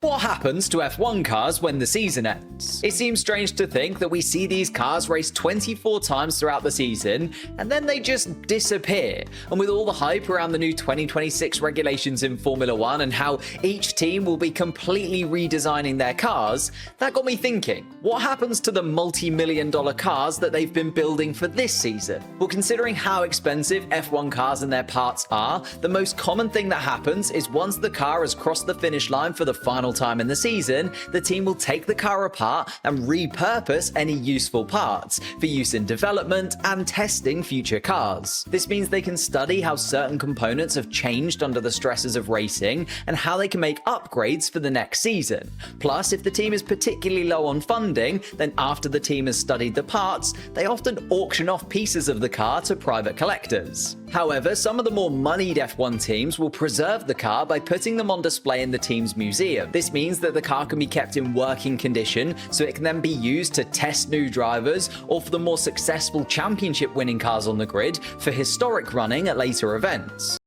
What happens to F1 cars when the season ends? It seems strange to think that we see these cars race 24 times throughout the season, and then they just disappear. And with all the hype around the new 2026 regulations in Formula 1 and how each team will be completely redesigning their cars, that got me thinking, what happens to the multi-million-dollar cars that they've been building for this season? Well, considering how expensive F1 cars and their parts are, the most common thing that happens is once the car has crossed the finish line for the final time in the season, the team will take the car apart and repurpose any useful parts for use in development and testing future cars. This means they can study how certain components have changed under the stresses of racing and how they can make upgrades for the next season. Plus, if the team is particularly low on funding, then after the team has studied the parts, they often auction off pieces of the car to private collectors. However, some of the more moneyed F1 teams will preserve the car by putting them on display in the team's museum. This means that the car can be kept in working condition so it can then be used to test new drivers or for the more successful championship winning cars on the grid for historic running at later events.